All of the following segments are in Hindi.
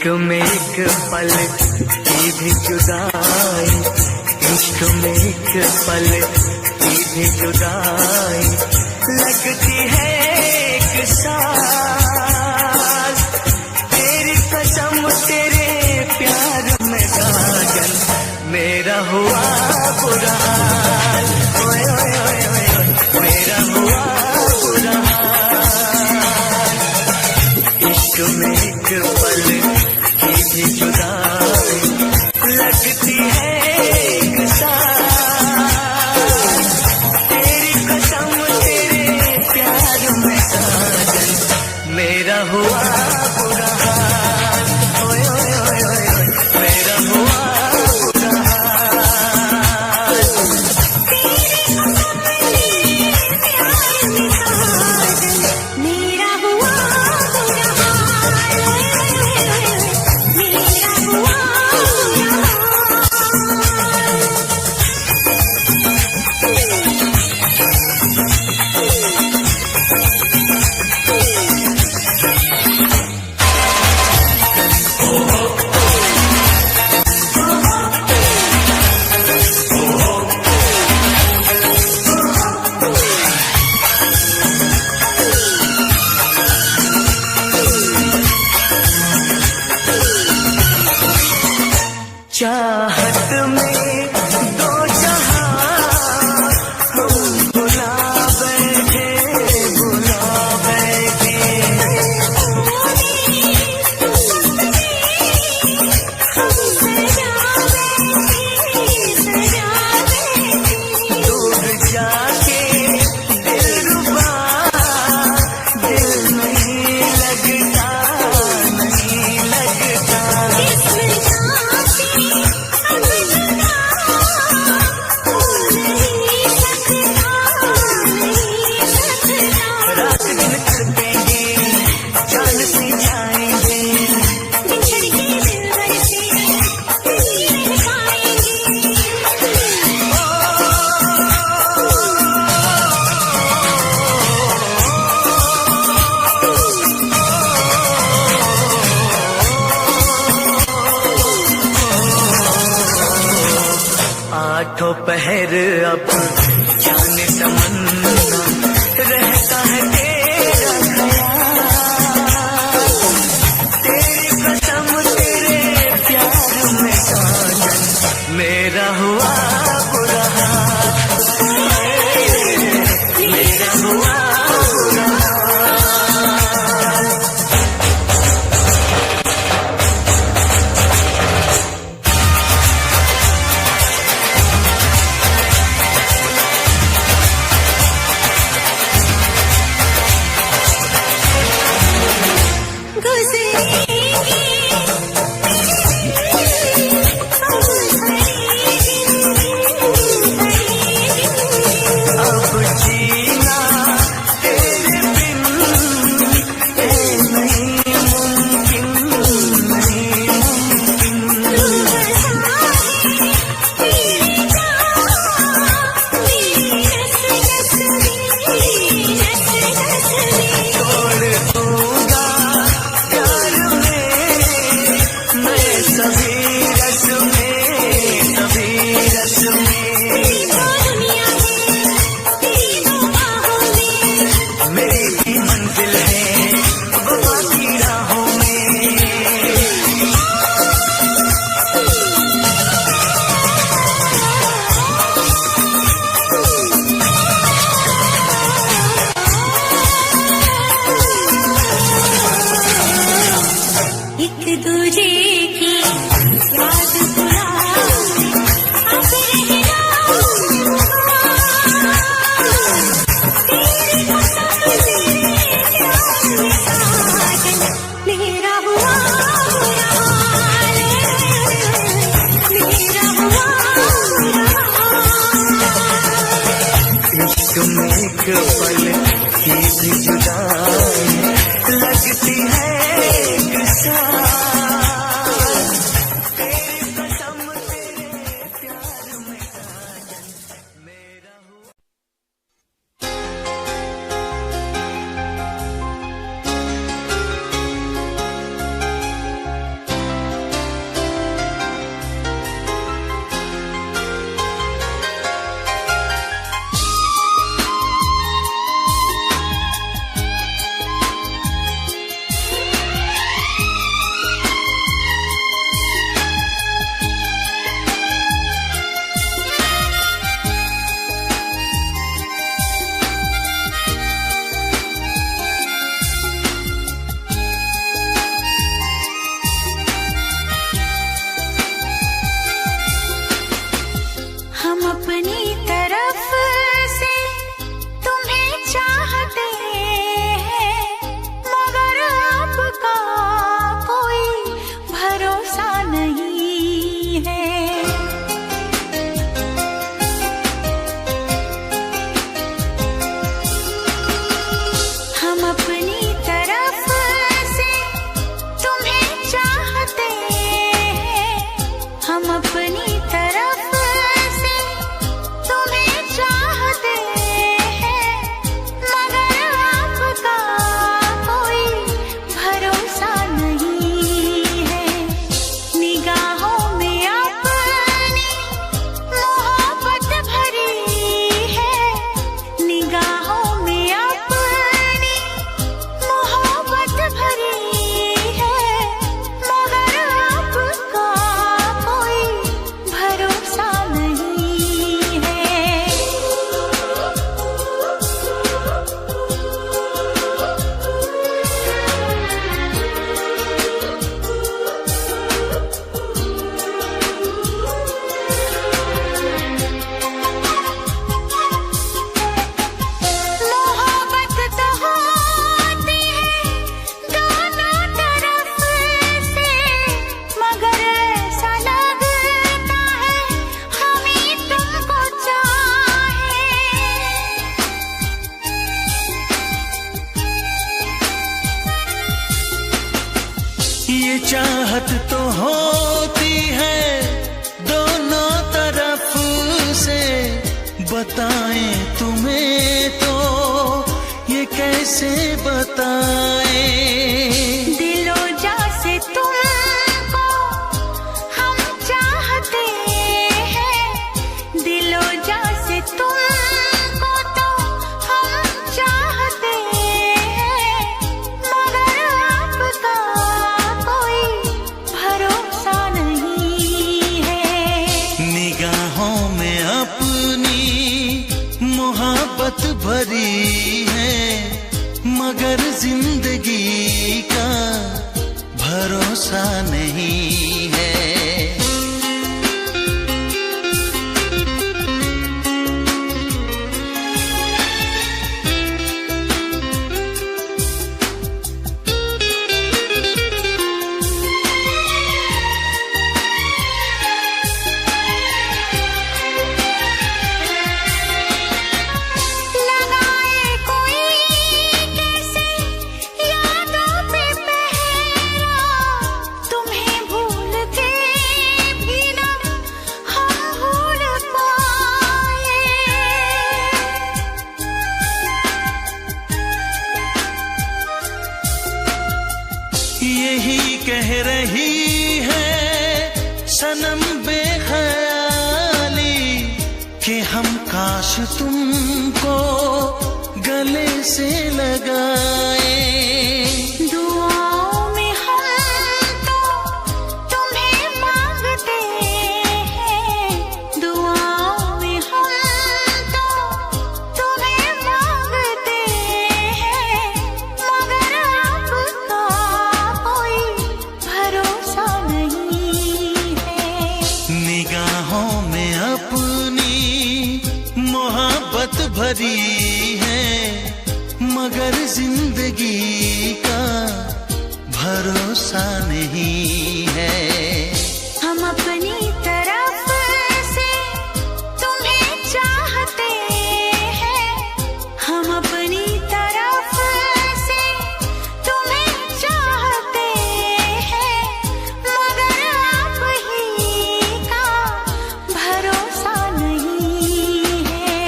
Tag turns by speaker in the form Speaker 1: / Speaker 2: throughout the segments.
Speaker 1: इश्क में एक पल की भी जुदाई, इश्क में एक पल की भी जुदाई लगती है एक साल। तेरी कसम तेरे प्यार में साजन मेरा हुआ बुरा हाल, ओए ओए ओए ओए मेरा हुआ बुरा हाल। इश्क में एक पल की भी जुदाई लगती है एक साल। तेरी कसम तेरे प्यार में साजन मेरा हुआ बुरा हाल, ओए ओए ओए ओए मेरा हुआ बुरा हाल।
Speaker 2: मेरा हुआ बुरा हाल, मेरा हुआ बुरा
Speaker 1: चाहत में दो जहां हम भुला बैठे, भुला बैठे। दूर जाके दिलरुबा दिल नहीं लगता, नहीं लगता। रात दिन तड़पेंगे, जान से जाएंगे। आठों पहर अब जाने तमन्ना रहता है तेरा ख्याल। तेरी कसम तेरे प्यार में साजन मेरा हुआ बुरा हाल, मेरा हुआ बुरा हाल। अब जीना तेरे बिन नहीं मुमकिन, नहीं छोड़ दूंगा प्यार में मैं सभी रस में, सभी रस में। मेरी भी मंजिल है वफा की राहों में।
Speaker 2: एक दूजे की याद बुलाए, अब रहना तेरी कसम मेरा हुआ बुरा हाल, मेरा हुआ बुरा हाल।
Speaker 1: इश्क में एक पल की भी जुदाई लगती है एक साल। तेरी कसम तेरे प्यार में साजन मेरा हुआ। ये चाहत तो होती है दोनों तरफ से, बताएं तुम्हें तो ये कैसे बताएं।
Speaker 2: दिलो जा से तुमको हम चाहते हैं, दिलो जा से तुमको तो हम चाहते हैं, मगर आपका कोई भरोसा नहीं है।
Speaker 1: निगाहों में अपनी मोहब्बत भरी है, मगर जिंदगी का भरोसा नहीं है।
Speaker 2: लगाए कोई कैसे यादों पे पहरा, तुम्हें भूल के भी ना हम भूल पाए।
Speaker 1: यही कह रही है सनम बेख्याली कि हम काश तुमको गले से लगाए।
Speaker 2: दुआओं में हम तो तुम्हें मांगते हैं, दुआओं में हम तो तुम्हें मांगते हैं, मगर आपका कोई भरोसा नहीं है।
Speaker 1: निगाहों में अपनी मोहब्बत भरी है, मगर जिंदगी का भरोसा नहीं है।
Speaker 2: हम अपनी तरफ से तुम्हें चाहते हैं, हम अपनी तरफ से तुम्हें चाहते हैं, मगर आप ही का भरोसा नहीं है।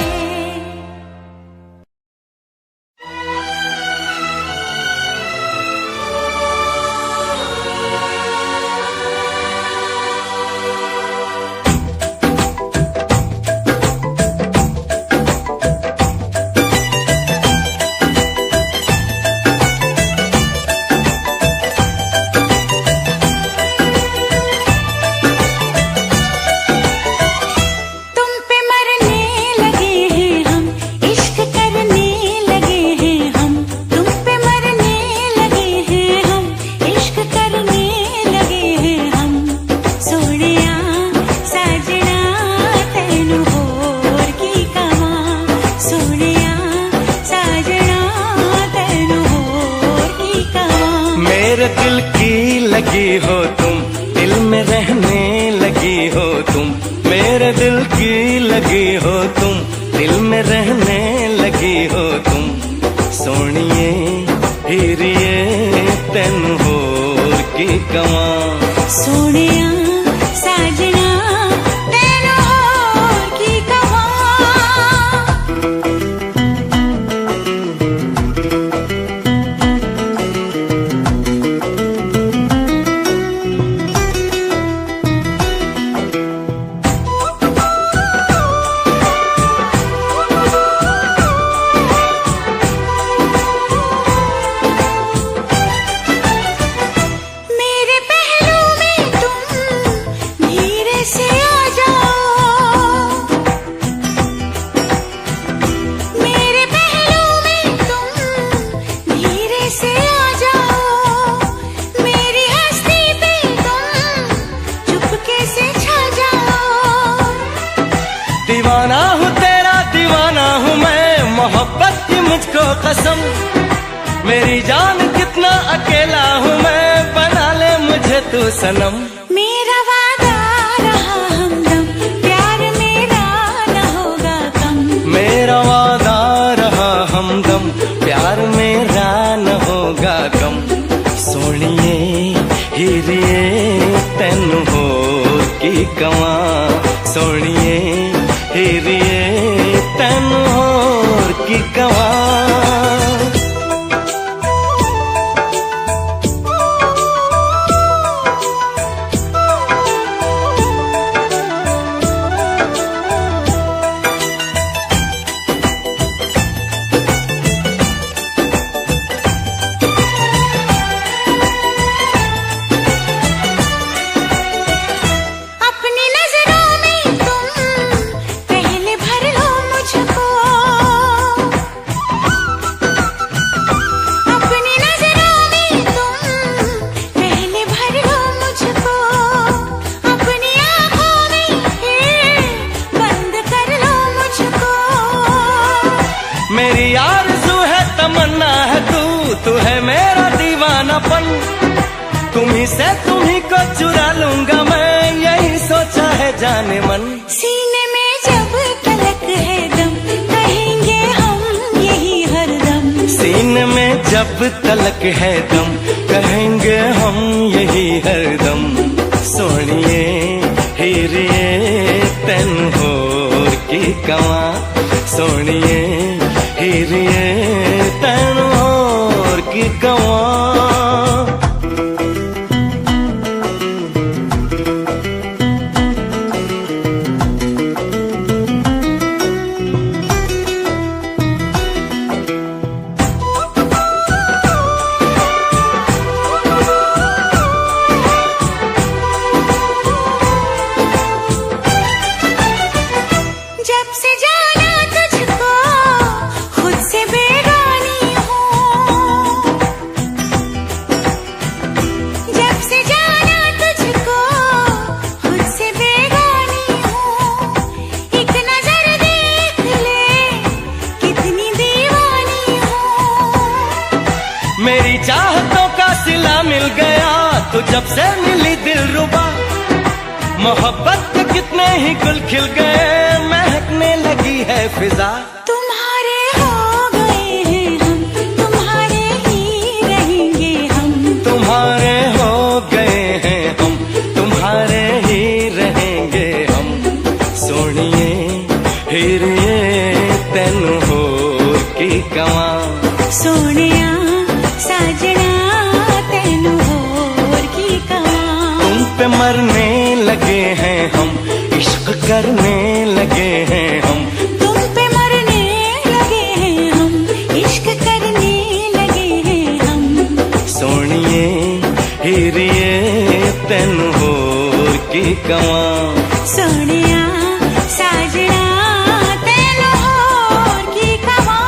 Speaker 2: तुम पे मरने लगे हैं हम, इश्क करने लगे हैं हम, तुम पे मरने लगे हैं हम, इश्क करने लगे हैं हम। सोनिया साजना तैनू होर की कवां, सोनिया साजना तैनू होर की कवां।
Speaker 1: मेरे दिल की लगी हो तुम, दिल में रहने लगी हो तुम। मेरे दिल की लगी हो तुम, दिल में रहने लगी हो तुम। सोनिए हीरिए तेनू होर की कवां।
Speaker 2: सोनिया साजना तैनू होर की कवां। मेरे पहलू में तुम धीरे से आ जाओ, मेरे पहलू में तुम धीरे से आ जाओ, मेरी हस्ती पे तुम चुपके से छा जाओ।
Speaker 1: दीवाना हूँ तेरा, दीवाना हूँ मैं, मोहब्बत की मुझको कसम। मेरी जान कितना अकेला हूँ मैं, बना ले मुझे तू सनम।
Speaker 2: मेरा वादा रहा हमदम, प्यार मेरा न होगा कम।
Speaker 1: मेरा वादा रहा हमदम, प्यार मेरा न होगा कम। सोनिए हीर कवा सोनिए हीरिए तैन होर की कवा। मेरी आरज़ू है तमन्ना है तू है मेरा दीवानापन। तुम्ही से तुम्ही को चुरा लूंगा मैं, यही सोचा है जाने मन।
Speaker 2: सीने में जब तलक है दम कहेंगे हम यही हरदम।
Speaker 1: सीने में जब तलक है दम कहेंगे हम यही हरदम। सोनिए हीरिए तैन होर की कवा सोनिए हीरिए तैन होर की कवा।
Speaker 2: जब से जाना तुझको खुद से बेगानी हूँ। जब से जाना तुझको खुद से बेगानी हूँ। एक नजर देख ले कितनी दीवानी हूँ।
Speaker 1: मेरी चाहतों का सिला मिल गया तो जब से मिली दिलरुबा। मोहब्बत के कितने ही गुल खिल गए महकने लगी है फिजा।
Speaker 2: तुम्हारे हो गए हैं हम तुम्हारे ही रहेंगे हम।
Speaker 1: तुम्हारे हो गए हैं हम तुम्हारे ही रहेंगे हम। सोनिए हीरिए तैन होर की कवा
Speaker 2: सोनिया साजना तैन होर की कवा।
Speaker 1: तुम पे मरने लगे हैं हम इश्क करने लगे हैं हम।
Speaker 2: तुम पे मरने लगे हैं हम इश्क करने लगे हैं हम।
Speaker 1: सोनिए हीरिए तैन होर की कवा
Speaker 2: सोनिया साजना तैन होर की कवा।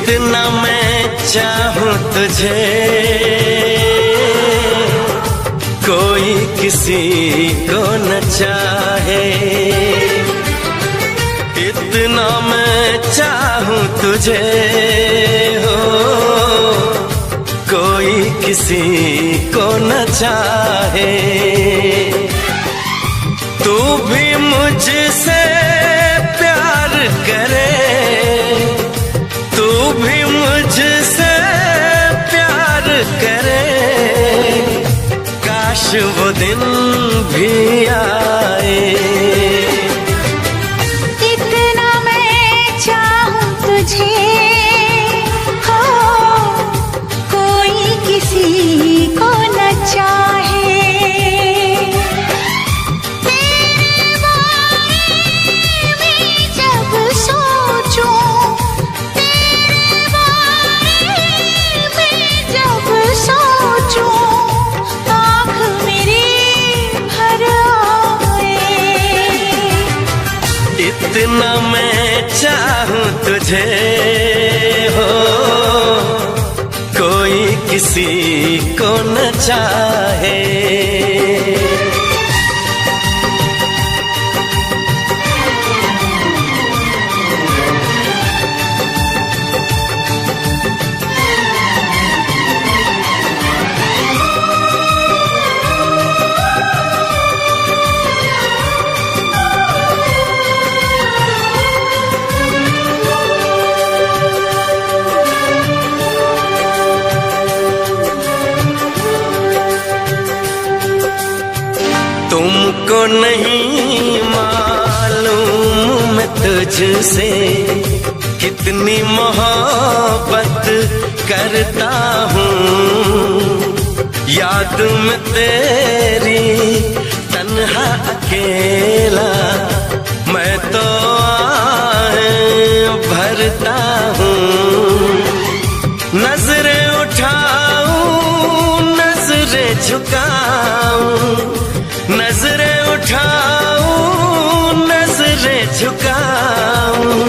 Speaker 1: इतना मैं चाहूं तुझे कोई किसी को न चाहे, इतना मैं चाहूं तुझे हो कोई किसी को न चाहे। तू भी मुझसे प्यार करे, तू भी मुझसे प्यार करे, काश वो दिन भी आए।
Speaker 2: इतना मैं चाहूं तुझे हो कोई किसी को न चाहे। तेरे बारे में जब सोचूं, तेरे बारे में जब सोचूं, आँख मेरी भर आए।
Speaker 1: इतना मैं चाहूं तुझे हो कोई किसी को न चाहे। तुमको नहीं मालूम मैं तुझसे कितनी मोहब्बत करता हूँ। याद में तेरी तन्हा अकेला मैं तो आहें भरता हूँ। नजरें उठाऊं नजरें झुकाऊं, नजरें उठाऊं नजरें झुकाऊं,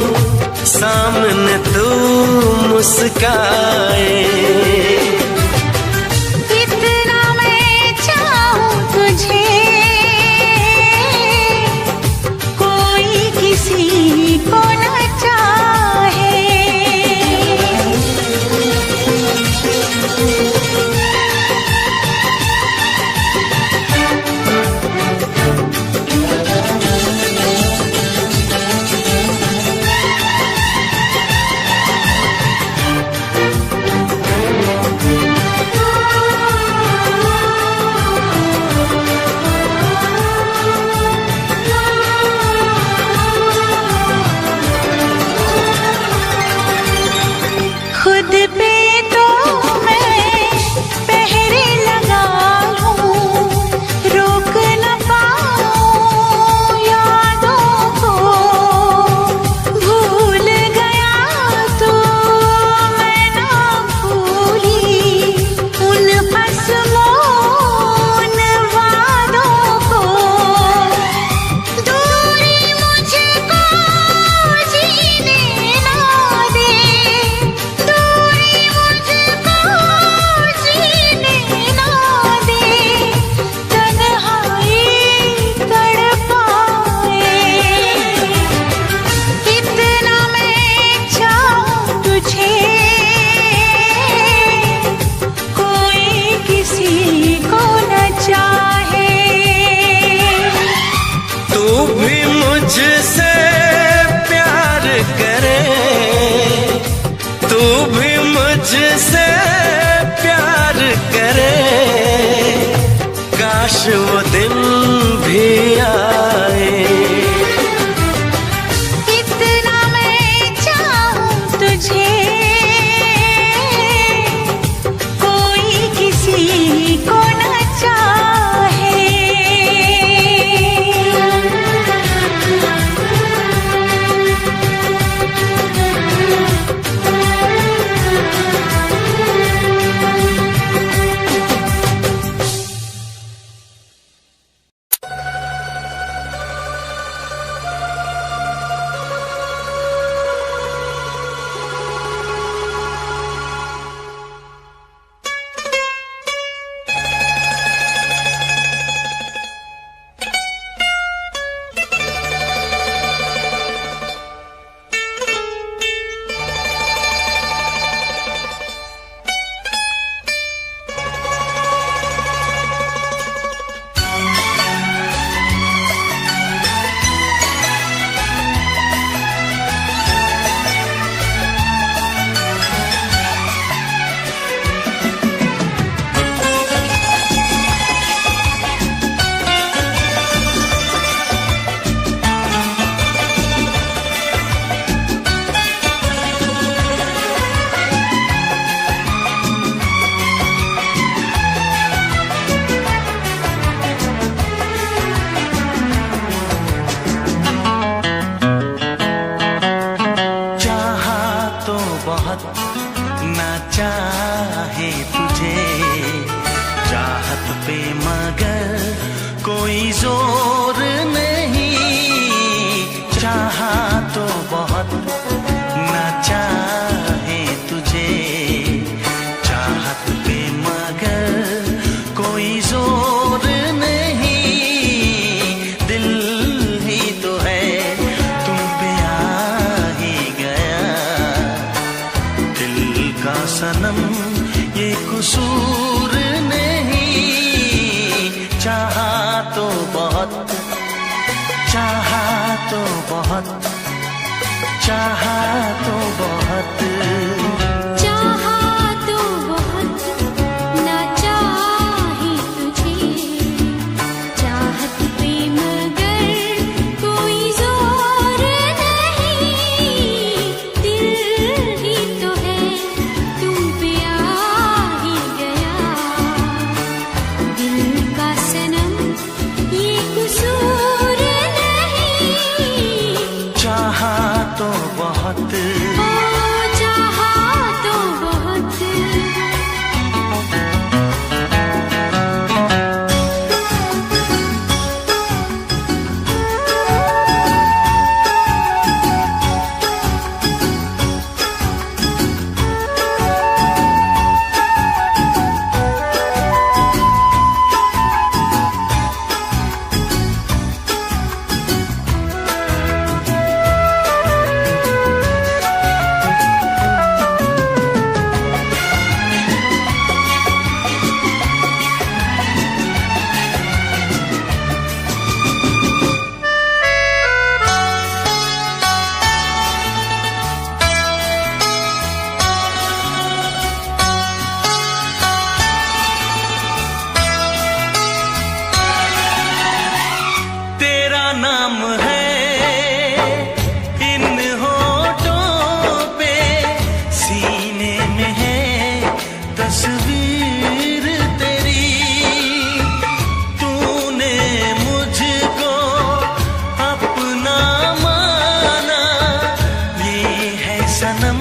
Speaker 1: सामने तू मुस्काए।
Speaker 2: इतना मैं चाहूं तुझे कोई किसी को न चाहे।
Speaker 1: ये कसूर नहीं। चाहा तो बहुत, चाहा तो बहुत, चाहा तो बहुत,
Speaker 2: चाहा तो बहुत, ना चाहे तुझे। चाहत पे मगर कोई जोर नहीं। दिल ही तो है तुम पे आ ही गया। दिल का सनम ये कसूर नहीं।
Speaker 1: चाहा तो बहुत,
Speaker 2: ओ चाहा तो बहुत।
Speaker 1: तेरा नाम है इन होठों पे, सीने में है तस्वीर तेरी। तूने मुझको अपना माना, ये है सनम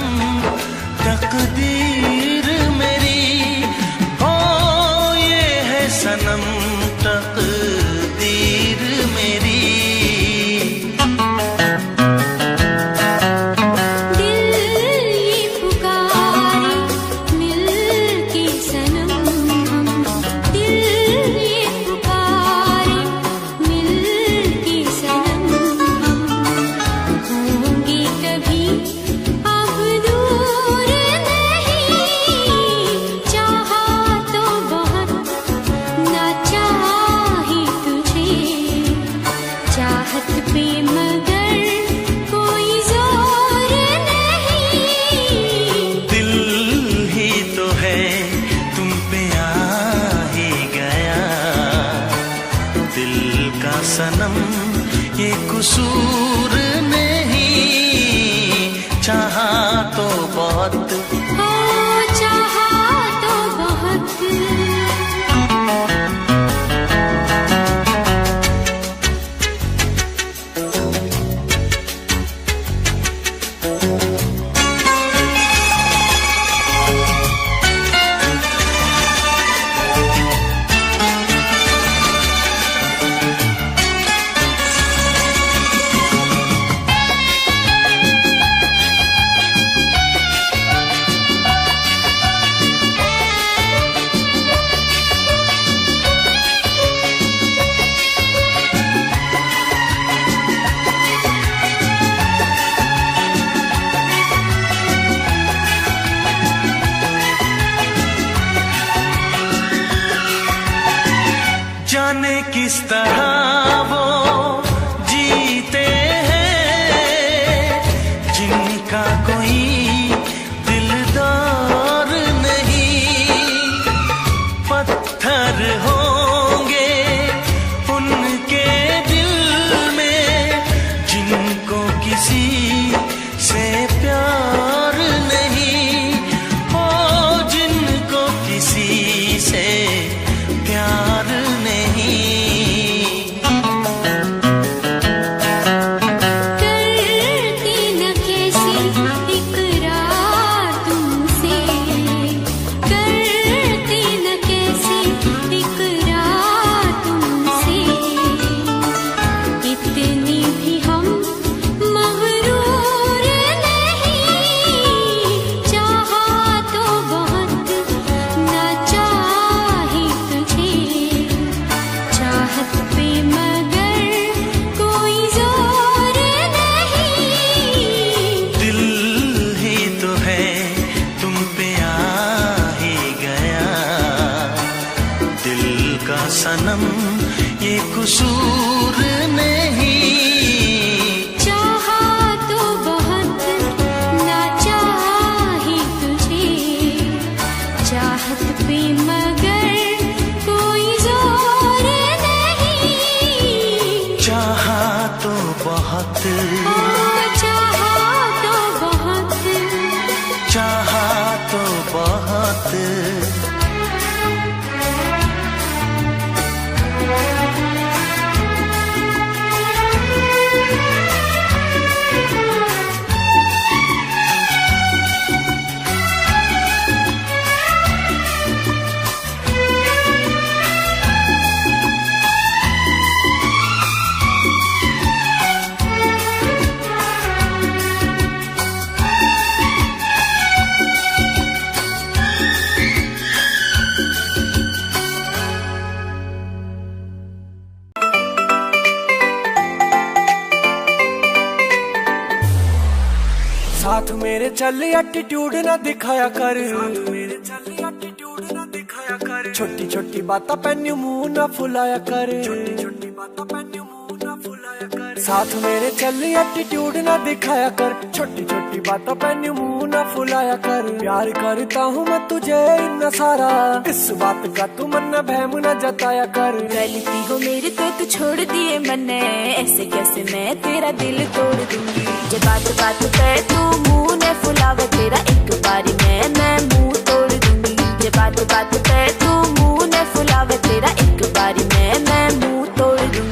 Speaker 1: तकदीर मेरी। हो ये है सनम तकदीर मेरी।
Speaker 2: दिल ये पुकारे मिल के सनम हम। दिल ये पुकारे मिल के सनम हम। होंगे कभी अब दूर नहीं। चाहा तो बहुत, ना चाहे तुझे। चाहत पे मगर कोई जोर नहीं।
Speaker 1: दिल ही तो है तुम पे आ ही गया। दिल का सनम ये कसूर नहीं। चाहा तो बहुत,
Speaker 2: ओ चाहा तो बहुत।
Speaker 1: जाने किस तरह वो जीते हैं जिनका कोई दिलदार नहीं। पत्थर होंगे उनके दिल में जिनको किसी से प्यार नहीं। हो जिनको किसी से प्यार नहीं। सनम ये कसूर नहीं।
Speaker 2: चाहा तो बहुत ना चाहा ही तुझे, चाहत पे मगर कोई जोर नहीं।
Speaker 1: चाहा तो बहुत,
Speaker 2: चाहा तो बहुत,
Speaker 1: चाहा तो बहुत।
Speaker 3: साथ मेरे चल एटीट्यूड ना दिखाया कर, साथ मेरे चल एटीट्यूड ना दिखाया कर। छोटी छोटी बातों पे न्यू मुंह ना फुलाया कर, छोटी छोटी बातों पे न्यू मुंह ना फुलाया कर। साथ मेरे चल एटीट्यूड ना दिखाया कर, छोटी छोटी बातों पे न्यू मुंह ना फुलाया कर। प्यार करता हूँ मैं तुझे इतना सारा, इस बात का तू मन न बहम न जताया कर।
Speaker 2: गलती हो मेरी तो तू छोड़ दिए मैंने, ऐसे कैसे मैं तेरा दिल तोड़ दूंगी। जब बात बात पे तू मुंह ने फुलावे तेरा एक बारी मैं मुंह तोड़ दूंगी। जब बात बात पे तू मुंह ने फुलावे तेरा एक बारी मैं मुंह तोड़ दूंगी।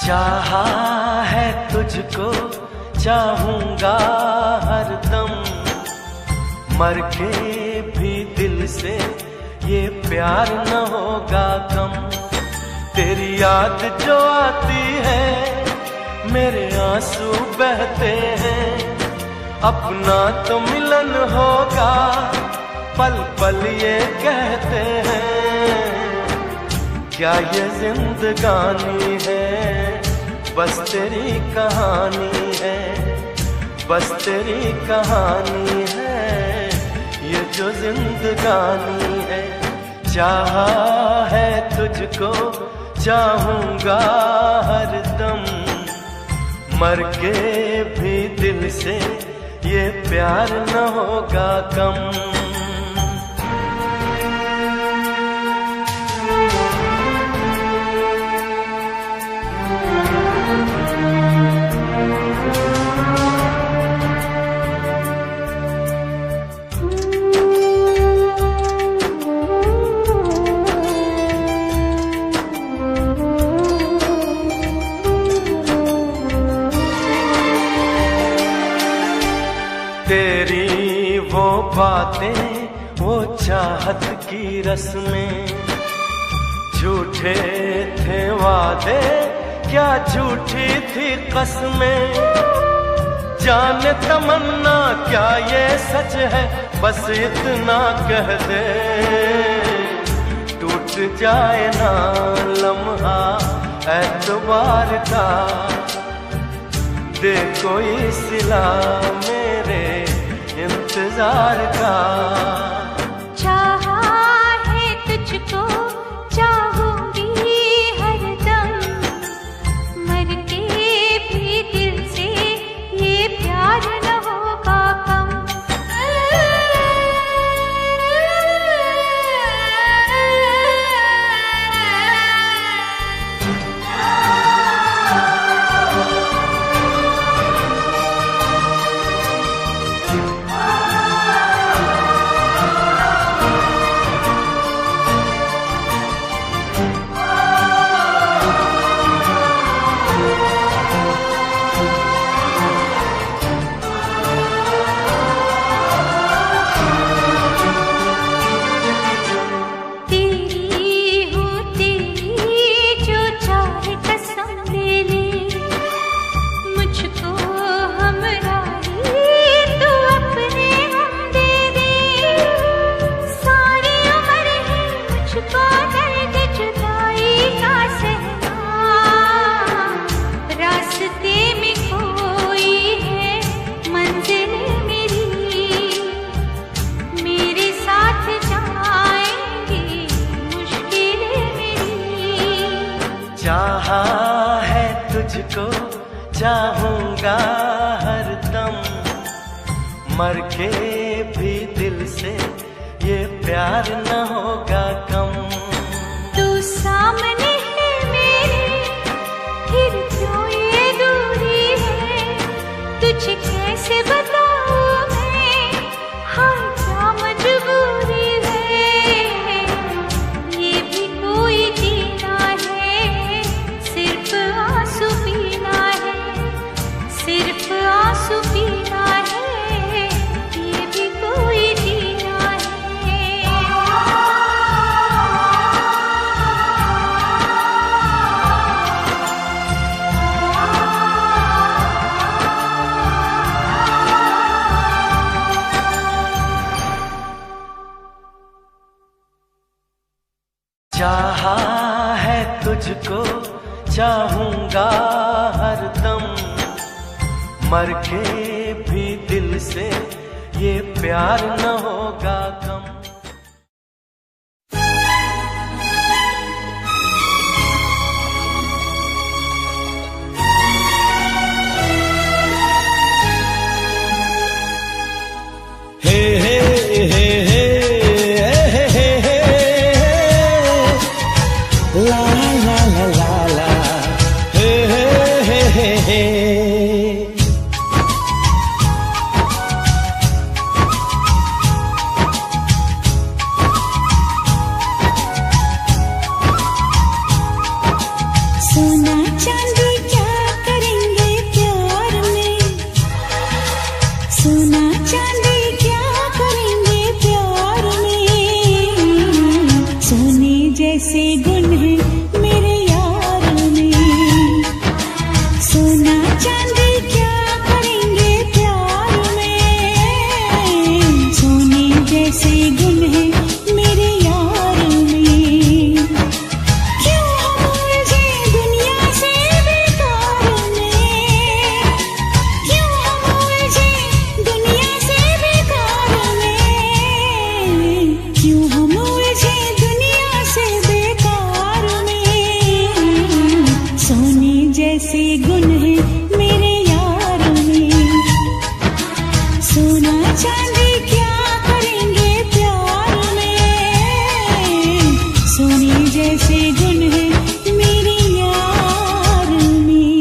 Speaker 1: चाहा है तुझको चाहूंगा हरदम, मर के भी दिल से ये प्यार न होगा कम। तेरी याद जो आती है मेरे आंसू बहते हैं, अपना तो मिलन होगा पल पल ये कहते हैं। क्या ये जिंदगानी है बस तेरी कहानी है, बस तेरी कहानी है ये जो जिंदगानी है। चाहा है तुझको चाहूंगा हरदम, मर के भी दिल से ये प्यार न होगा कम। तेरी वो बातें वो चाहत की रस्में, झूठे थे वादे क्या झूठी थी कसमें। जाने तमन्ना क्या ये सच है बस इतना कह दे, टूट जाए ना लम्हा एतबार का, दे कोई सिला मेरे इंतजार का।
Speaker 2: चाहा है तुझको चाहूंगी हरदम, मर के भी दिल से ये प्यार न होगा कम।
Speaker 1: तुझको चाहूंगा हरदम, मर के भी दिल से ये प्यार न होगा कम।
Speaker 2: तू सामने है मेरे, फिर क्यों ये दूरी है, तुझे कैसे बताऊं मैं, हाँ क्या मजबूरी है। ये भी कोई जीना है, सिर्फ आंसू पीना है, सिर्फ आंसू पीना है, ये भी कोई जीना है।
Speaker 1: चाहा है तुझको चाहूंगा हरदम, मर के भी दिल से ये प्यार न होगा कम।
Speaker 3: हे हे हे हे हे हे हे ला ला ला ला ला हे हे हे हे।
Speaker 2: सोना चांदी क्या करेंगे प्यार में, सोना चांदी क्या करेंगे प्यार में, सोने जैसे गुण है मेरे यार में, सोना चांदी क्या करेंगे प्यार में, सोने जैसे गुण है मेरे यार में। क्यों हम उलझे दुनिया से बेकार में, क्यों हम उलझे दुनिया से बेकार में, क्यों हम उलझे दुनिया से बेकार में, सोने जैसे गुण है मेरे यार में, सोना चांदी क्या करेंगे प्यार में, सोने जैसे गुण है मेरे यार में।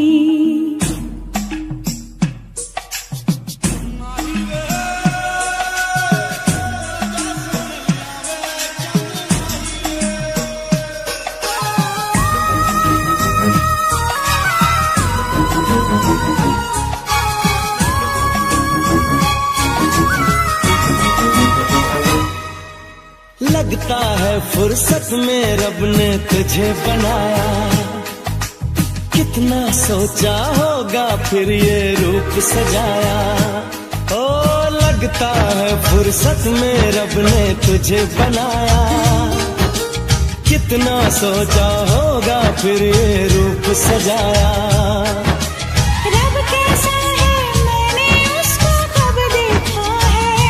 Speaker 3: लगता है फुर्सत में रब ने तुझे बनाया, कितना सोचा होगा फिर ये रूप सजाया। ओ लगता है फुर्सत में रब ने तुझे बनाया, कितना सोचा होगा फिर ये रूप सजाया।
Speaker 2: रब कैसा है मैंने उसको कब देखा है,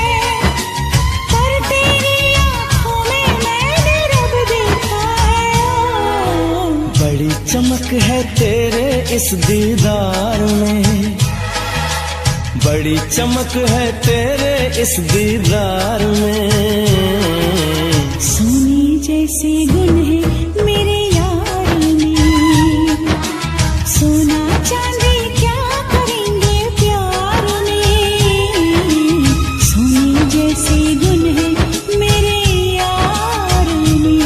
Speaker 2: पर तेरी आँखों में मैंने रब देखा है।
Speaker 3: बड़ी चमक है तेरे इस दीदार में, बड़ी चमक है तेरे इस दीदार में,
Speaker 2: सोने जैसे गुण है मेरे यार में, सोना चांदी क्या करेंगे प्यार में, सोने जैसे गुण है मेरे यार में।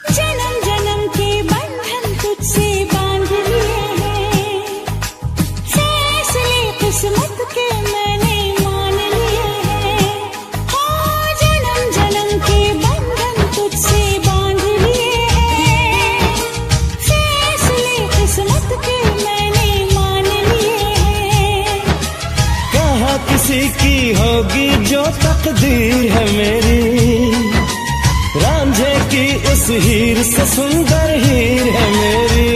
Speaker 2: जन्म जन्म के बंधन तुझसे बांध लिए हैं, फैसले किस्मत के मैंने मान लिए हैं। हो जन्म जन्म के बंधन तुझसे बांध लिए हैं, फैसले किस्मत के मैंने मान लिए हैं।
Speaker 4: उसी की होगी जो तकदीर है मेरी। रांझे की इस हीर से सुंदर हीर है मेरी।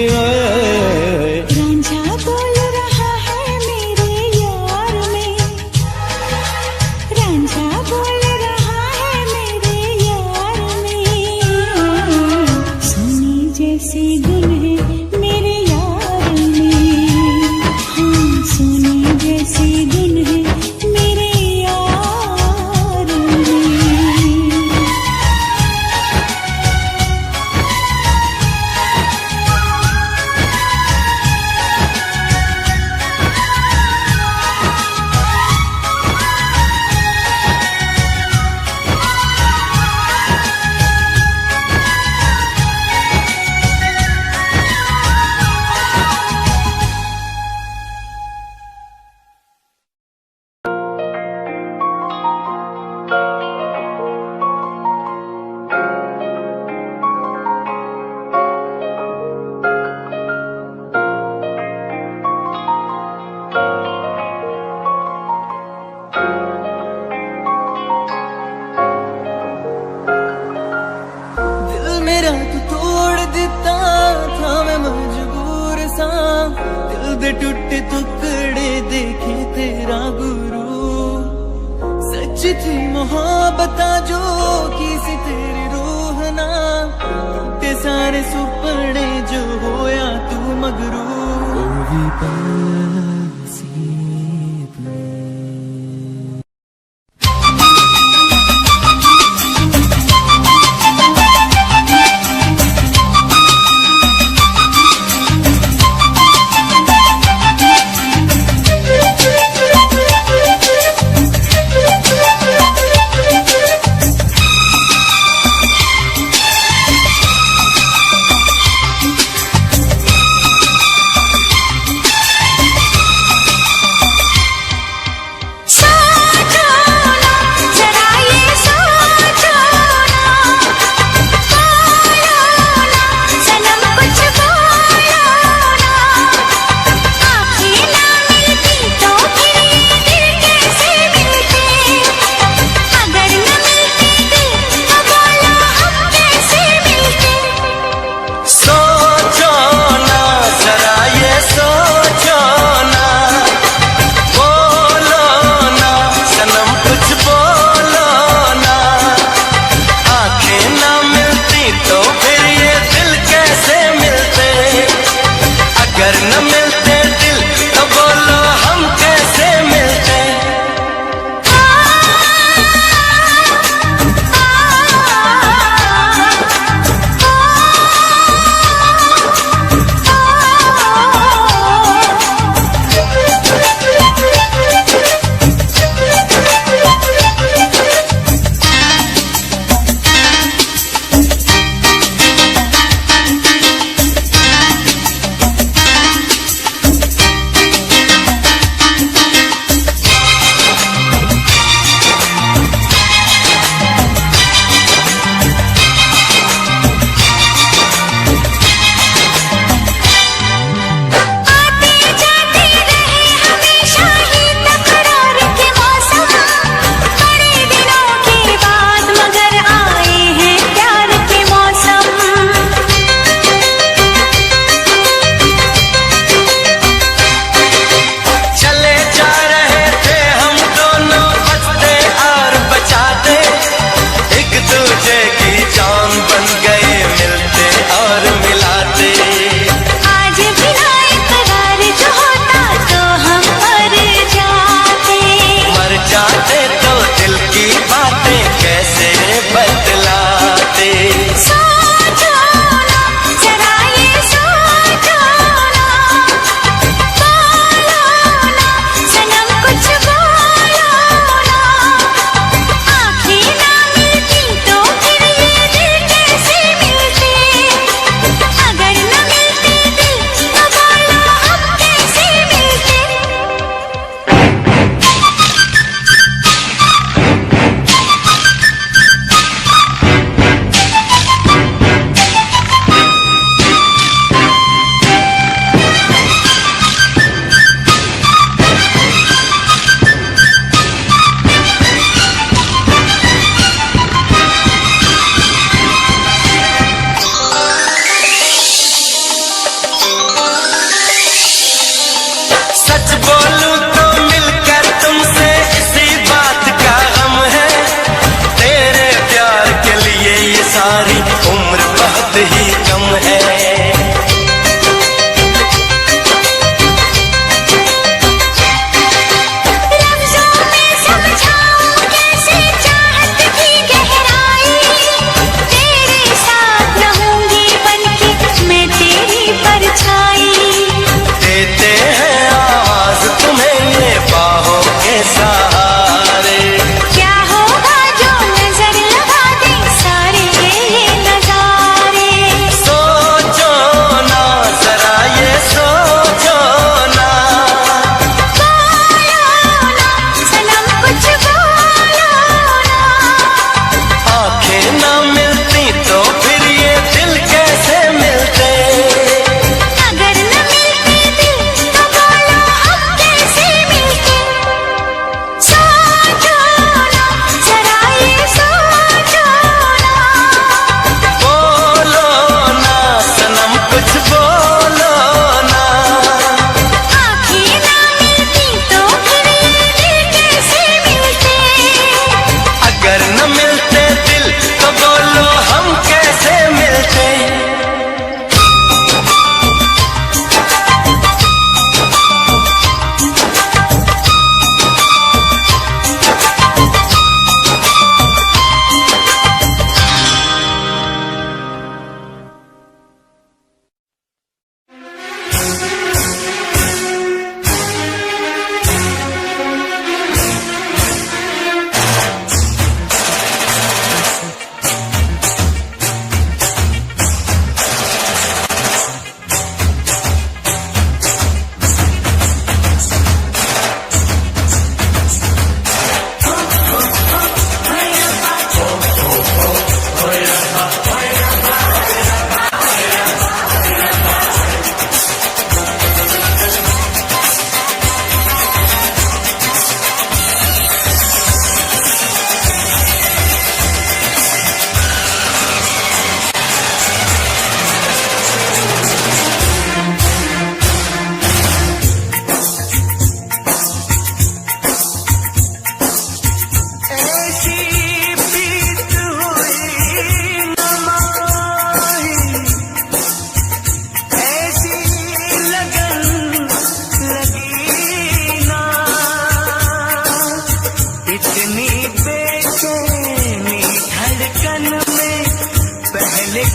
Speaker 5: रांझा बोल रहा है मेरे यार में, रांझा बोल रहा है मेरे यार में। सोने जैसे गुण है मेरे यार में, हाँ सोने जैसे गुण है मेरे यार में।
Speaker 1: दिल मेरा तू तोड़ दिता था, मैं मजबूर सा। दिल दे टूटे टुकड़े देखे तेरा गुरु। सच थी मोहब्बत जो की सी तेरी रूह ना। टूटे सारे सुपने जो होया तू मगरू।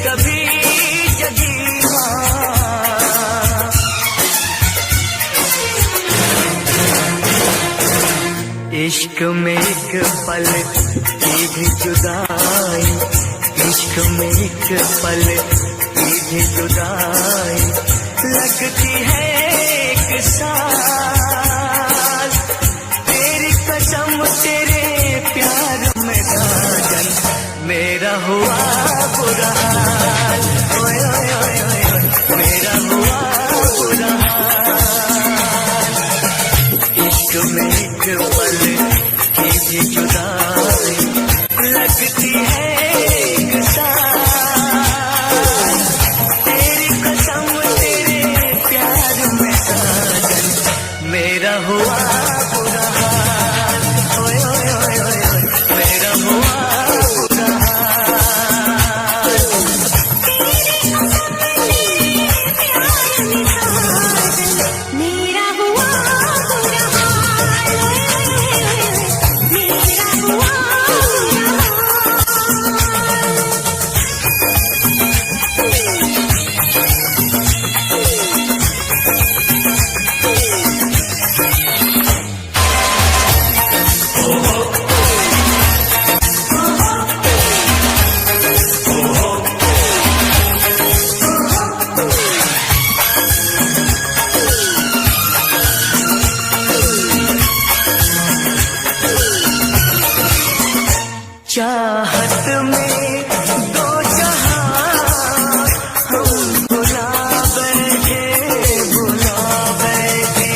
Speaker 1: कभी जगी हाँ। इश्क में एक पल की भी जुदाई, इश्क में एक पल की भी जुदाई लगती है एक साल। तेरी कसम तेरे प्यार में साजन मेरा हुआ बुरा हाल, ओए ओए ओए ओए मेरा हुआ बुरा हाल। इश्क में एक पल की भी जुदाई लगती है एक साल। तेरी कसम तेरे प्यार में साजन मेरा हुआ बुरा हाल, ओए ओए ओए ओए ओए मेरा हुआ बुरा हाल।
Speaker 5: मेरा हुआ बुरा हाल, मेरा हुआ बुरा
Speaker 1: चाहत में दो जहां हम बुला बैठे, बुला बैठे।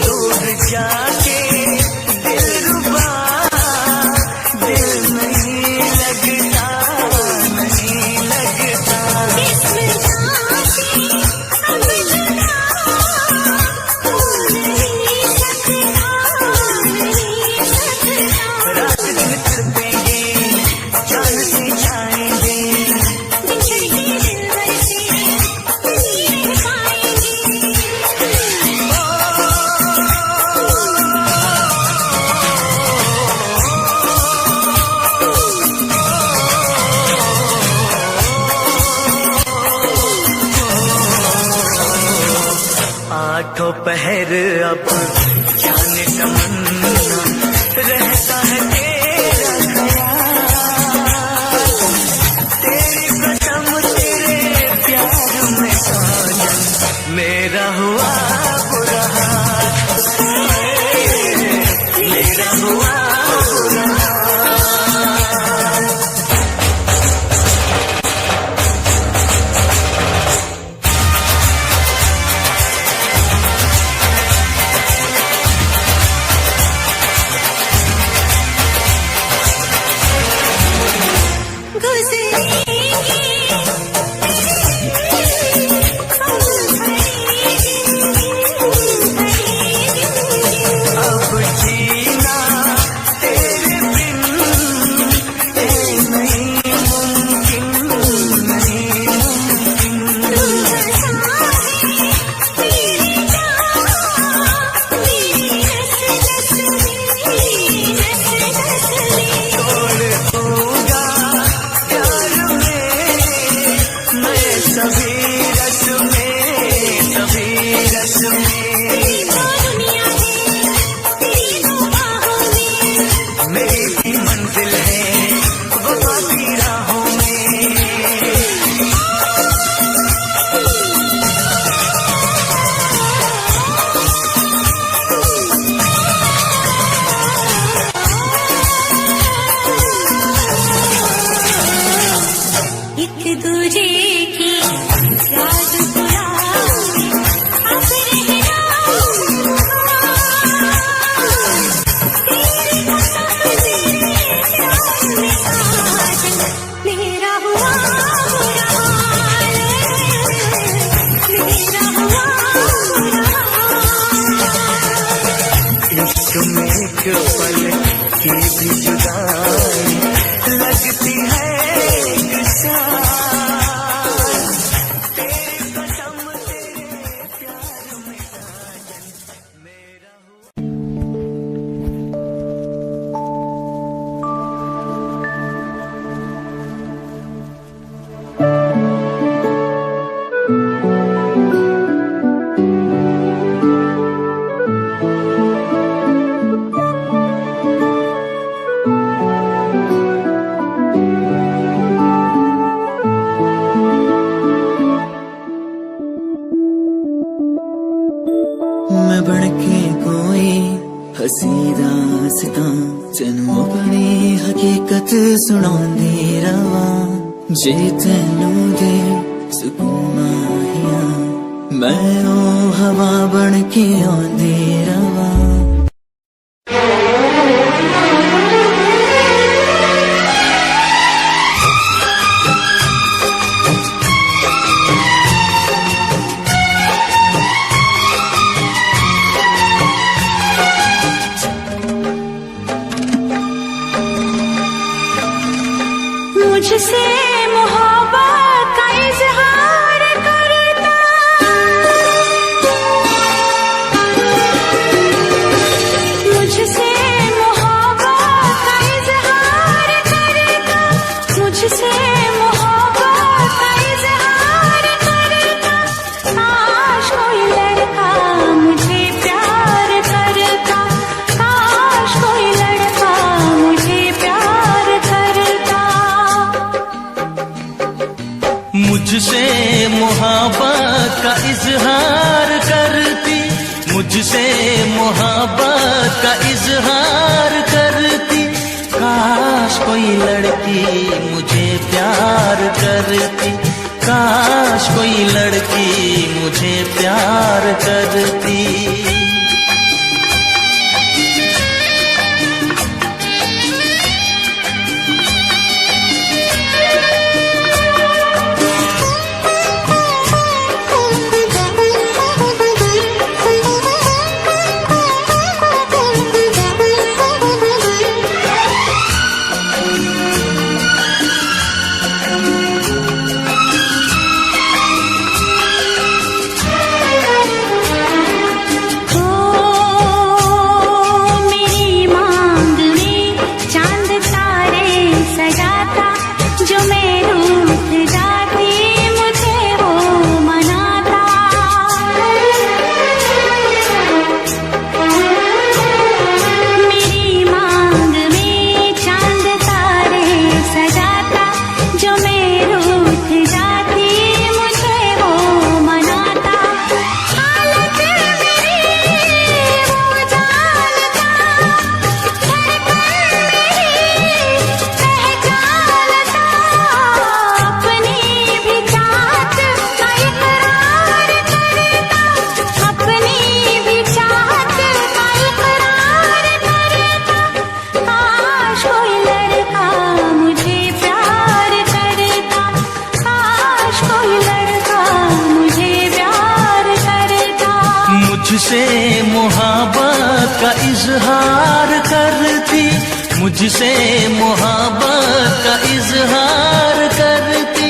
Speaker 1: दूर जाके दिलरुबा दिल नहीं लगता, नहीं लगता। रात दिन तड़पेंगे, जान से जाएंगे। आठों पहर अब जाने तमन्ना रहता है तेरा ख्याल। तेरी कसम तेरे प्यार में साजन मेरा हुआ बुरा हाल, मेरा हुआ बुरा हाल। अब जीना तेरे बिन नहीं मुमकिन, नहीं मुमकिन। तोड़ दूंगा प्यार में मैं सभी रस में, सभी रस में। मेरी भी मंजिल है वफा की राहों में।
Speaker 5: एक दूजे की याद बुलाए, अब रहना तेरी कसम मेरा हुआ बुरा हाल, मेरा हुआ बुरा हाल।
Speaker 1: इश्क में एक पल की भी जुदाई लगती है एक साल।
Speaker 6: दास्तां तेनू अपनी हकीकत सुणांदी रवां जे तेनू दे सुकून माहिया मैं ओ हवा बन के आंदी रवां
Speaker 5: मुझसे मोहब्बत का इजहार करता मुझसे मोहब्बत का इजहार करता मुझसे मोहब्बत का इजहार करता काश कोई लड़का मुझे प्यार करता काश कोई लड़का मुझे प्यार करता
Speaker 1: मुझसे मोहब्बत का इजहार करती मुझसे मोहब्बत का इजहार करती काश कोई लड़की मुझे प्यार करती काश कोई लड़की मुझे प्यार करती
Speaker 5: मेरी मांग में चांद तारे सजाता जो मैं रूठ जाती मुझे वो मनाता मेरी मांग में चांद तारे सजाता जो मैं रूठ जाती मुझे वो मनाता हालत मेरी वो जानता पहचानता अपनी भी चाहत का इकरार करता अपनी भी चाहत का इकरार करता काश कोई लड़का मुझे प्यार करता काश कोई लड़का मुझे प्यार करता
Speaker 1: मुझसे मोहब्बत का इजहार करती मुझसे मोहब्बत का इजहार करती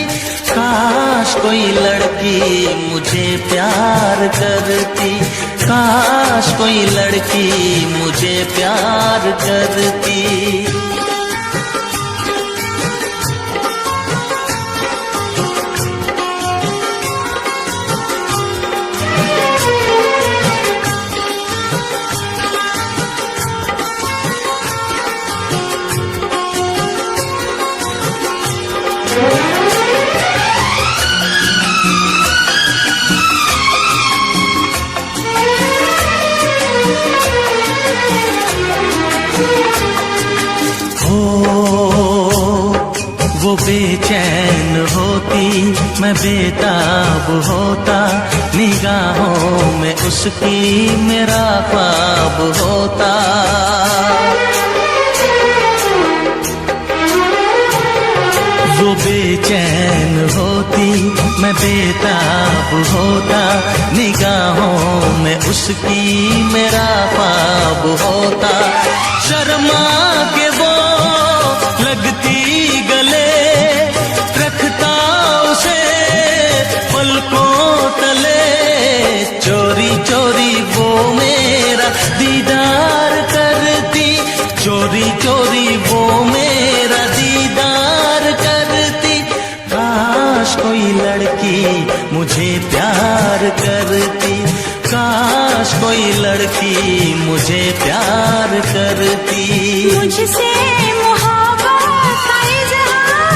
Speaker 1: काश कोई लड़की मुझे प्यार करती काश कोई लड़की मुझे प्यार करती वो बेचैन होती मैं बेताब होता निगाहों में उसकी मेरा ख्वाब होता वो बेचैन होती मैं बेताब होता निगाहों में उसकी मेरा ख्वाब होता शर्मा के वो लगती गले रखता उसे पलकों तले चोरी चोरी वो मेरा दीदार करती चोरी चोरी वो मेरा दीदार करती काश कोई लड़की मुझे प्यार करती काश कोई लड़की मुझे प्यार करती
Speaker 5: मुझसे मोहब्बत का इजहार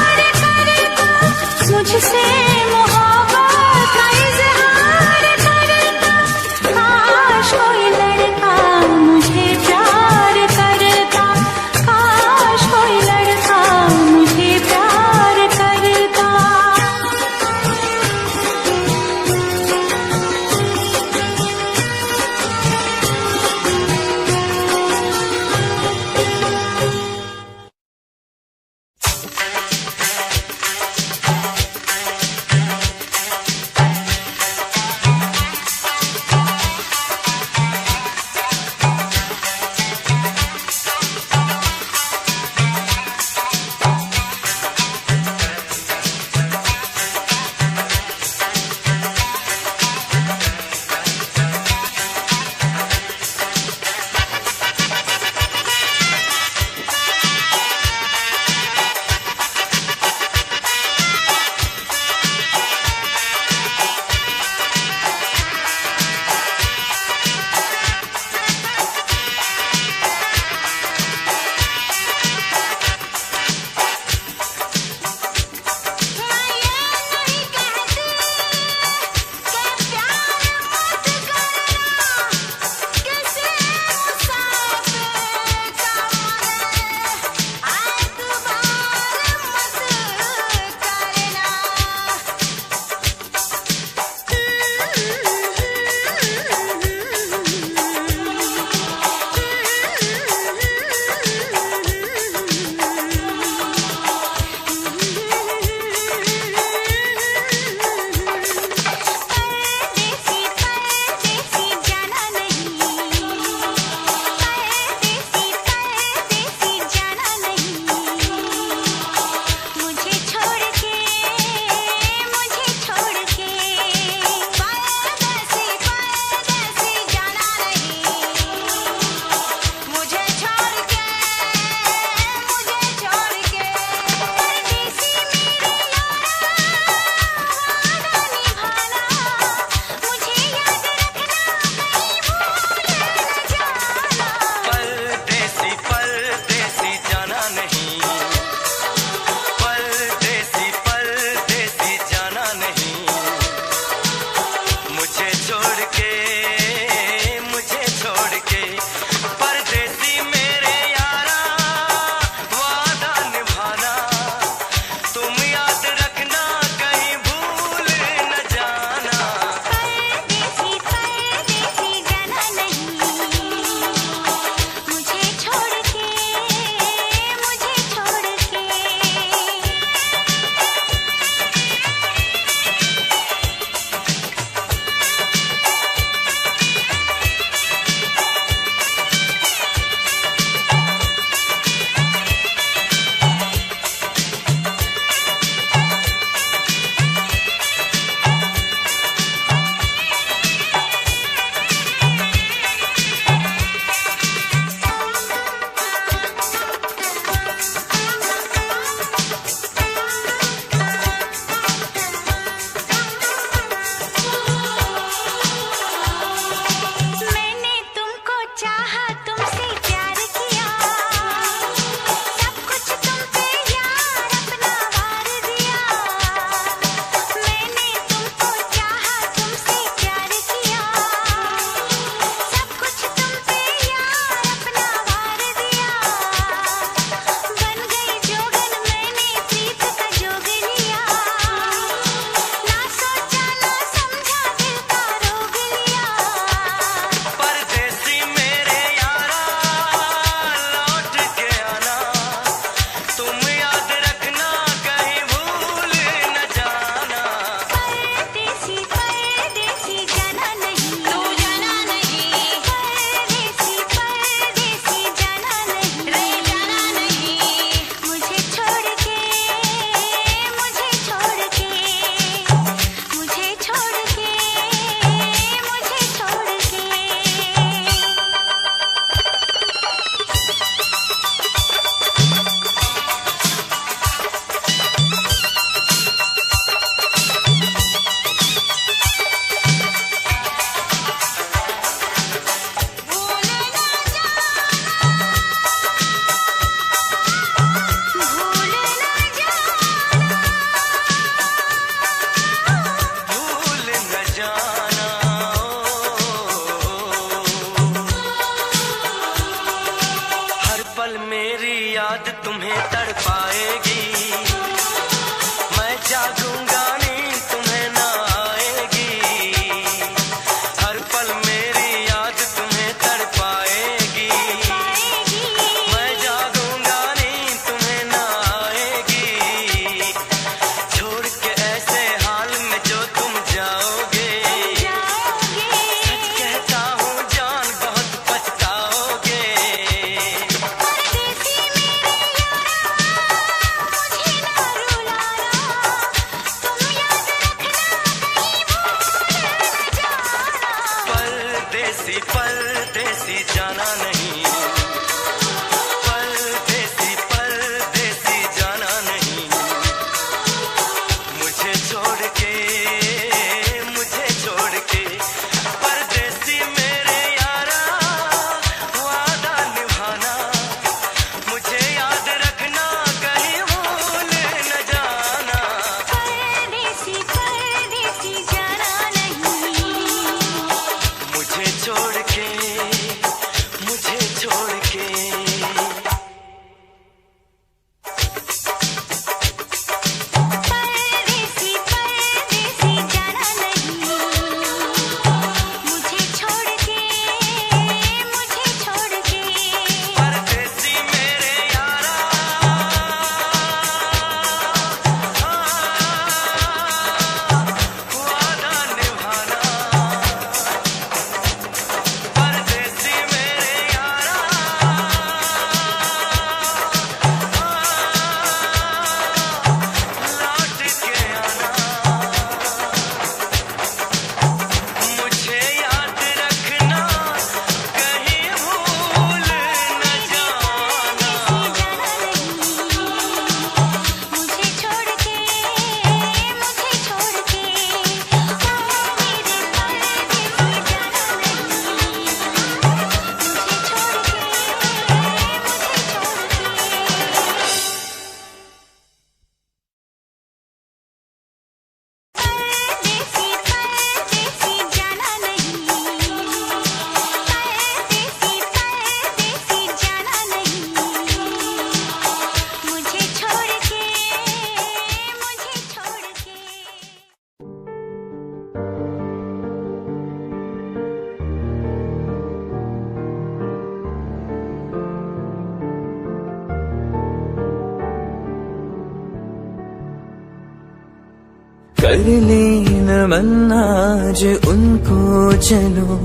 Speaker 6: कर ले नमन आज उनको चलो,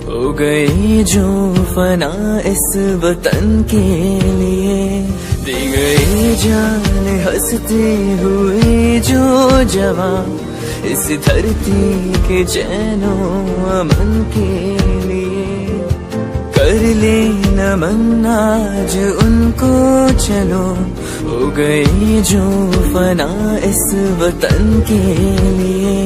Speaker 6: हो गई जो फना इस वतन के लिए, दी गई जान हंसते हुए जो जवान इस धरती के चैनो अमन के लिए। कर ले नमन आज उनको चलो, हो गई जो फना इस वतन के लिए।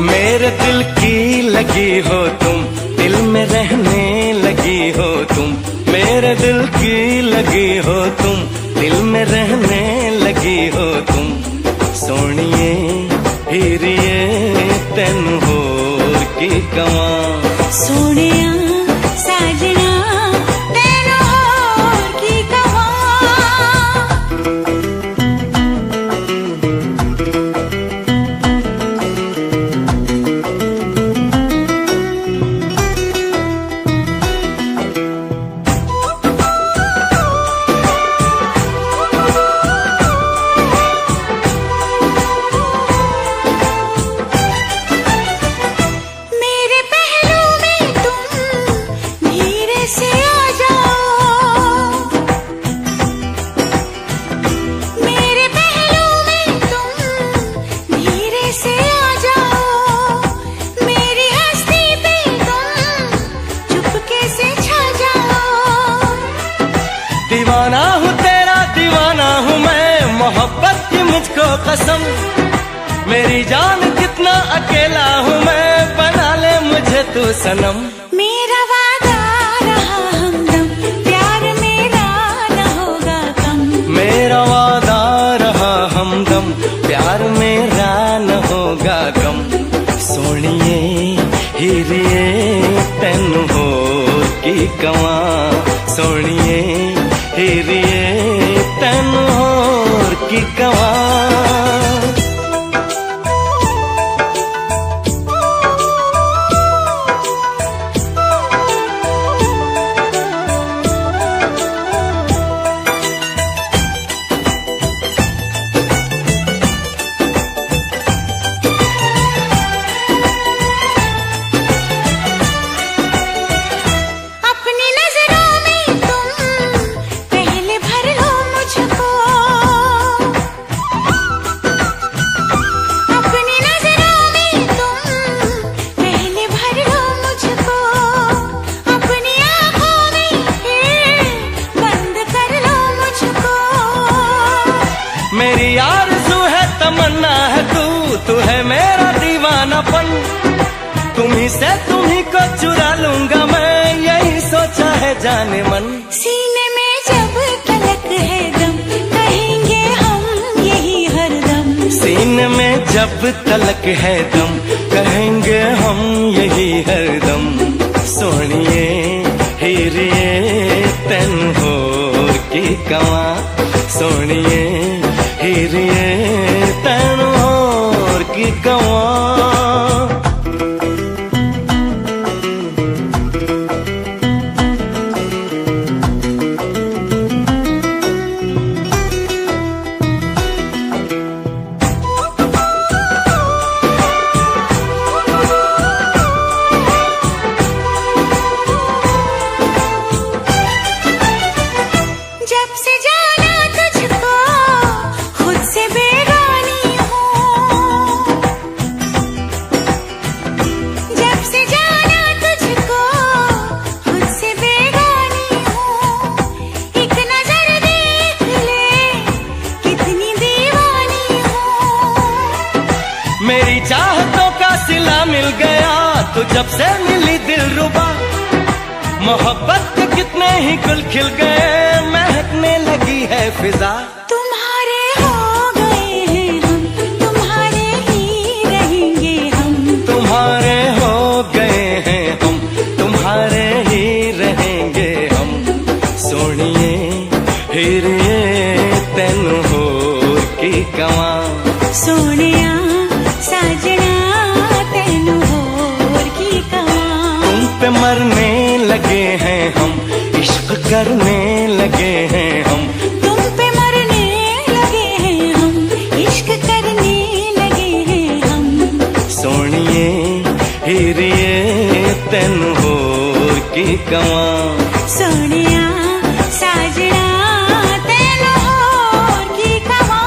Speaker 4: मेरे दिल की लगी हो तुम, दिल में रहने लगी हो तुम, मेरे दिल की लगी हो तुम, दिल में रहने लगी हो तुम। सोनिए हीरिए तेन होर की कवां,
Speaker 5: सोनिया साजना तेन होर की कवां।
Speaker 4: दीवाना हूँ तेरा दीवाना हूँ मैं, मोहब्बत की मुझको कसम, मेरी जान कितना अकेला हूँ मैं, बना ले मुझे तू सनम।
Speaker 5: मेरा वादा रहा हमदम, प्यार मेरा न होगा कम,
Speaker 4: मेरा वादा रहा हमदम, प्यार मेरा न होगा गम। सोनिए हीरिए तेन होर की कवां, सोनिए हीरिए तेन होर की कवां।
Speaker 5: अपनी नजरों में तुम पहले भर लो मुझको, अपनी नजरों में तुम पहले भर लो मुझको, अपनी आँखों में फिर बंद कर लो मुझको।
Speaker 4: मेरी आरज़ू है तमन्ना है तू है मेरा दीवानापन, तुम्ही से तुम्ही को चुरा लूंगा मैं, यही सोचा है जाने मन।
Speaker 5: सीने में जब तलक है दम, कहेंगे हम यही हरदम,
Speaker 4: सीने में जब तलक है दम, कहेंगे हम यही हरदम। सोनिए हीरिए तेन होर की कवां, सोनिए हीरिए तेन होर की कवां।
Speaker 5: जब से जाना तुझको खुद से बेगानी हूँ,
Speaker 4: ही गुल खिल गए, महकने लगी है फिजा।
Speaker 5: तुम्हारे हो गए हैं हम, तुम्हारे ही रहेंगे हम।
Speaker 4: तुम्हारे हो गए हैं हम, तुम्हारे ही रहेंगे हम। सोनिए हिरिए तेनू होर की कवां,
Speaker 5: सोनिया साजना तेनू होर की कवां।
Speaker 4: तुम पे मरने लगे हैं हम, इश्क करने लगे हैं हम।
Speaker 5: तुम पे मरने लगे हैं हम, इश्क करने लगे हैं हम।
Speaker 4: सोनिए हिरिए तेनू होर की कवां।
Speaker 5: सोनिया साजना तेनू होर की कवां।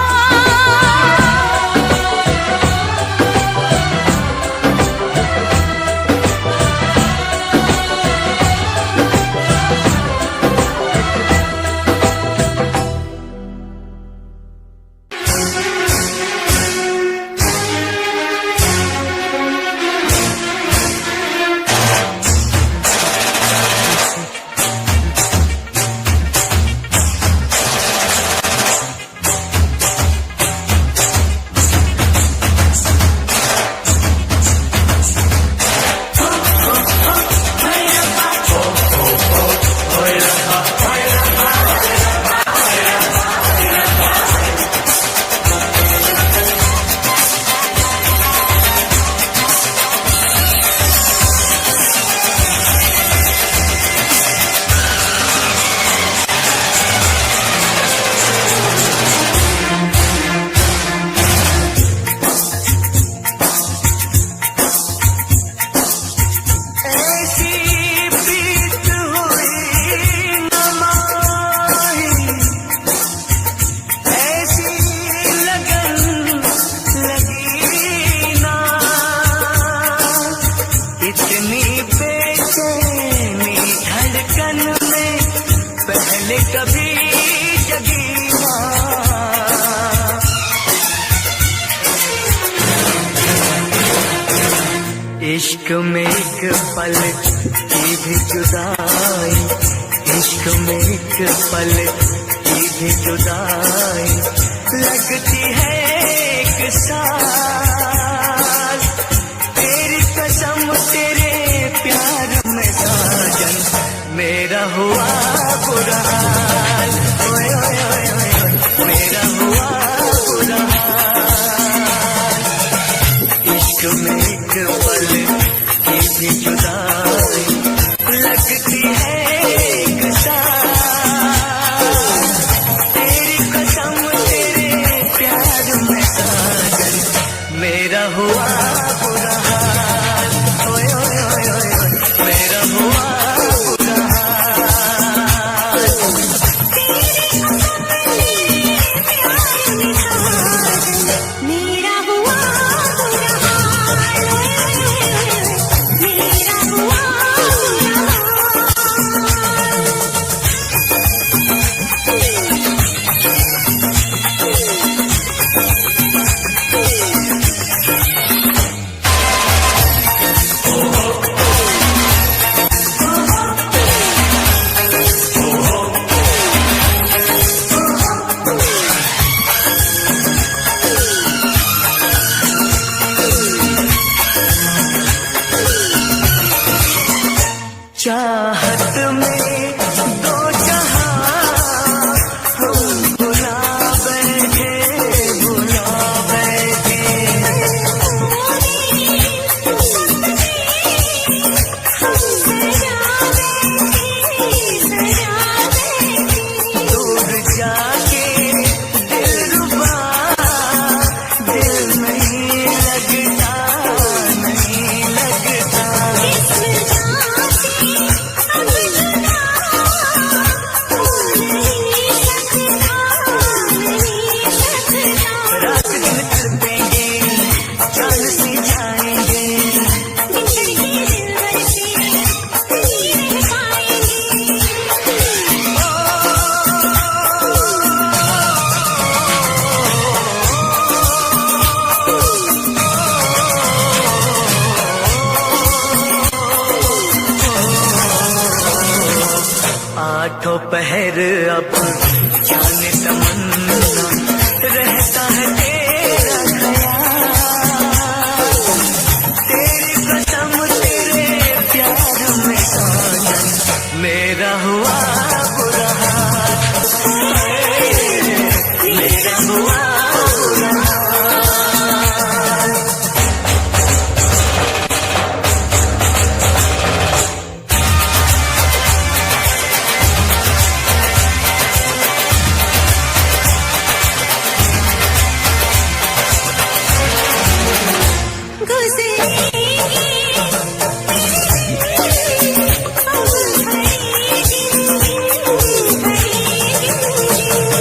Speaker 1: कभी जगी माँ। इश्क में एक पल की भी जुदाई, इश्क में एक पल की भी जुदाई लगती है एक साल। तेरी कसम तेरे प्यार में साजन मेरा हुआ बुरा हाल। ओए ओए ओए ओए मेरा हुआ बुरा हाल। इश्क में एक पल की भी जुदाई लगती है एक साल। तेरी कसम तेरे प्यार में साजन मेरा हुआ बुरा हाल। ओए ओए ओए ओए मेरा हुआ बुरा हाल। दोपहर अब जाने तमन्ना रहता है तेरा ख्याल, तेरी कसम तेरे प्यार में साजन मेरा हुआ बुरा हाल, मेरा हुआ बुरा हाल।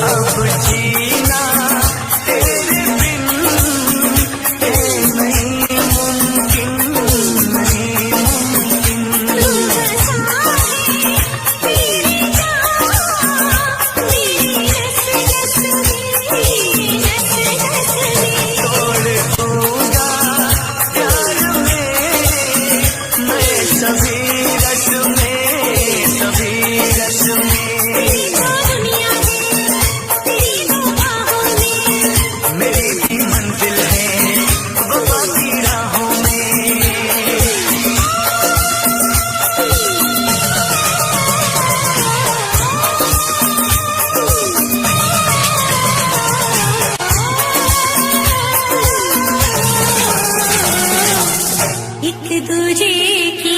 Speaker 1: अब जीना तेरे बिन नहीं मुमकिन, नहीं मुमकिन। तोड़ दूंगा प्यार में मैं सभी रस में, सभी रस में। मेरी भी मंजिल है वफा की राहों में।
Speaker 5: एक दूजे की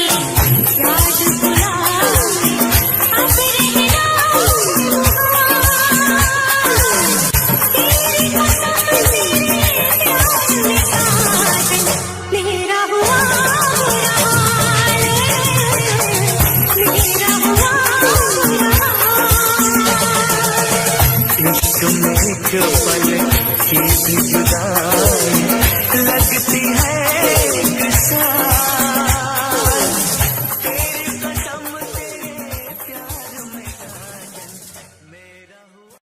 Speaker 5: याद बुलाए अब रहना तेरी कसम तेरे प्यार में साजन मेरा हुआ बुरा हाल, मेरा हुआ बुरा हाल।
Speaker 1: इश्क में एक पल की भी